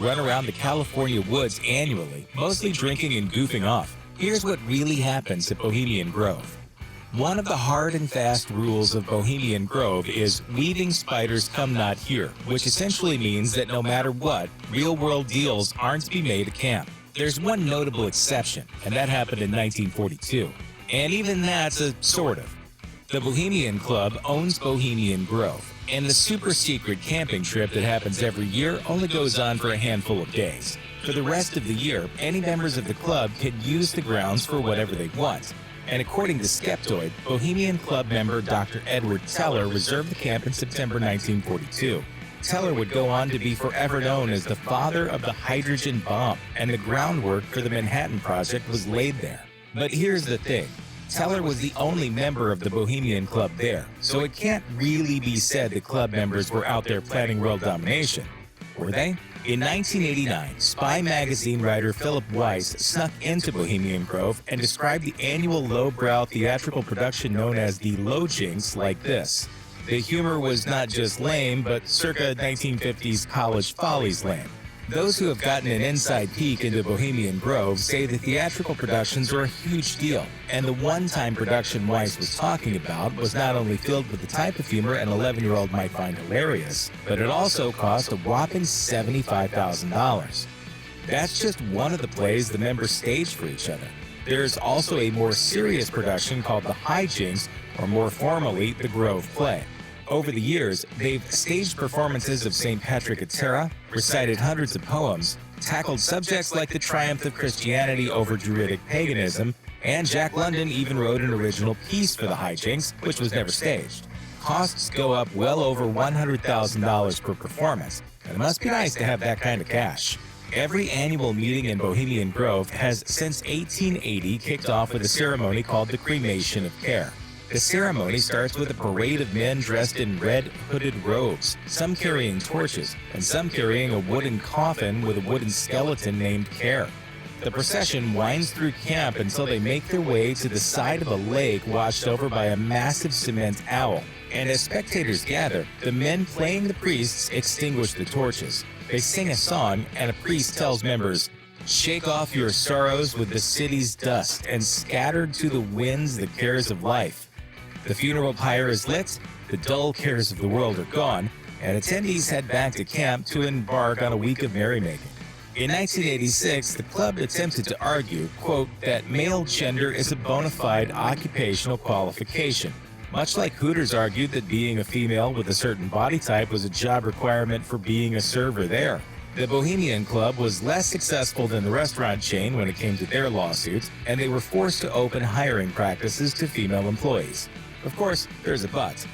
run around the California woods annually, mostly drinking and goofing off. Here's what really happens at Bohemian Grove. One of the hard and fast rules of Bohemian Grove is weaving spiders come not here, which essentially means that no matter what, real-world deals aren't to be made at camp. There's one notable exception, and that happened in 1942. And even that's a sort of. The Bohemian Club owns Bohemian Grove, and the super-secret camping trip that happens every year only goes on for a handful of days. For the rest of the year, any members of the club can use the grounds for whatever they want. And according to Skeptoid, Bohemian Club member Dr. Edward Teller reserved the camp in September 1942. Teller would go on to be forever known as the father of the hydrogen bomb, and the groundwork for the Manhattan Project was laid there. But here's the thing. Teller was the only member of the Bohemian Club there, so it can't really be said the club members were out there planning world domination. Were they? In 1989, Spy magazine writer Philip Weiss snuck into Bohemian Grove and described the annual lowbrow theatrical production known as the Low Jinks like this. The humor was not just lame, but circa 1950s college follies lame. Those who have gotten an inside peek into Bohemian Grove say the theatrical productions are a huge deal, and the one-time production Weiss was talking about was not only filled with the type of humor an 11-year-old might find hilarious, but it also cost a whopping $75,000. That's just one of the plays the members staged for each other. There's also a more serious production called the High Jinks, or more formally, the Grove Play. Over the years, they've staged performances of St. Patrick at Tara, recited hundreds of poems, tackled subjects like the triumph of Christianity over Druidic paganism, and Jack London even wrote an original piece for the High Jinks, which was never staged. Costs go up well over $100,000 per performance, and it must be nice to have that kind of cash. Every annual meeting in Bohemian Grove has since 1880 kicked off with a ceremony called the Cremation of Care. The ceremony starts with a parade of men dressed in red hooded robes, some carrying torches, and some carrying a wooden coffin with a wooden skeleton named Care. The procession winds through camp until they make their way to the side of a lake watched over by a massive cement owl. And as spectators gather, the men playing the priests extinguish the torches. They sing a song, and a priest tells members, "Shake off your sorrows with the city's dust, and scattered to the winds the cares of life." The funeral pyre is lit, the dull cares of the world are gone, and attendees head back to camp to embark on a week of merrymaking. In 1986, the club attempted to argue, quote, that male gender is a bona fide occupational qualification, much like Hooters argued that being a female with a certain body type was a job requirement for being a server there. The Bohemian Club was less successful than the restaurant chain when it came to their lawsuits, and they were forced to open hiring practices to female employees. Of course, there's a but.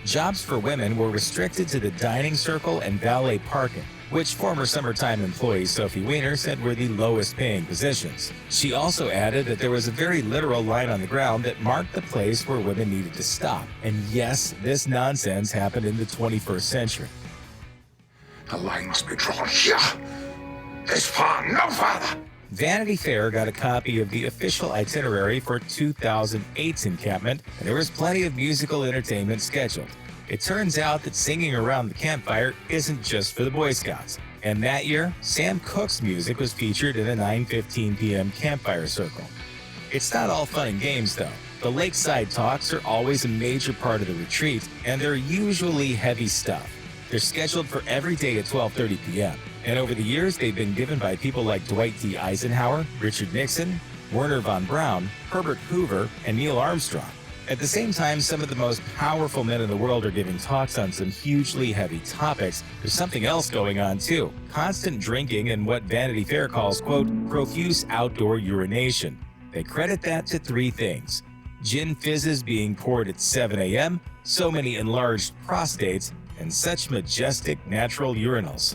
Jobs for women were restricted to the dining circle and valet parking, which former Summertime employee Sophie Weiner said were the lowest paying positions. She also added that there was a very literal line on the ground that marked the place where women needed to stop. And yes, this nonsense happened in the 21st century. The line must be drawn here. This far, no farther. Vanity Fair got a copy of the official itinerary for 2008's encampment, and there was plenty of musical entertainment scheduled. It turns out that singing around the campfire isn't just for the Boy Scouts. And that year, Sam Cooke's music was featured in a 9:15 p.m. campfire circle. It's not all fun and games, though. The lakeside talks are always a major part of the retreat, and they're usually heavy stuff. They're scheduled for every day at 12:30 p.m. And over the years, they've been given by people like Dwight D. Eisenhower, Richard Nixon, Werner von Braun, Herbert Hoover, and Neil Armstrong. At the same time, some of the most powerful men in the world are giving talks on some hugely heavy topics. There's something else going on, too. Constant drinking and what Vanity Fair calls, quote, profuse outdoor urination. They credit that to three things: gin fizzes being poured at 7 a.m., so many enlarged prostates, and such majestic natural urinals.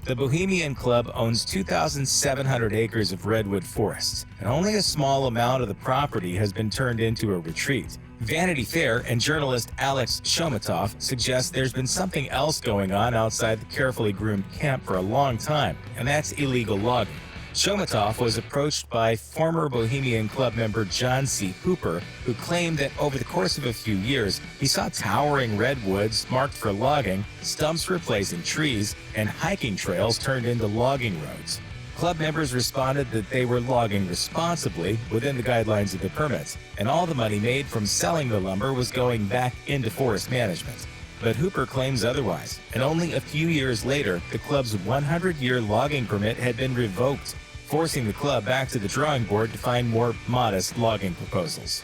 The Bohemian Club owns 2,700 acres of redwood forests, and only a small amount of the property has been turned into a retreat. Vanity Fair and journalist Alex Shomatov suggest there's been something else going on outside the carefully groomed camp for a long time, and that's illegal logging. Chomutov was approached by former Bohemian Club member John C. Hooper, who claimed that over the course of a few years, he saw towering redwoods marked for logging, stumps replacing trees, and hiking trails turned into logging roads. Club members responded that they were logging responsibly within the guidelines of the permits, and all the money made from selling the lumber was going back into forest management. But Hooper claims otherwise, and only a few years later, the club's 100-year logging permit had been revoked, forcing the club back to the drawing board to find more modest logging proposals.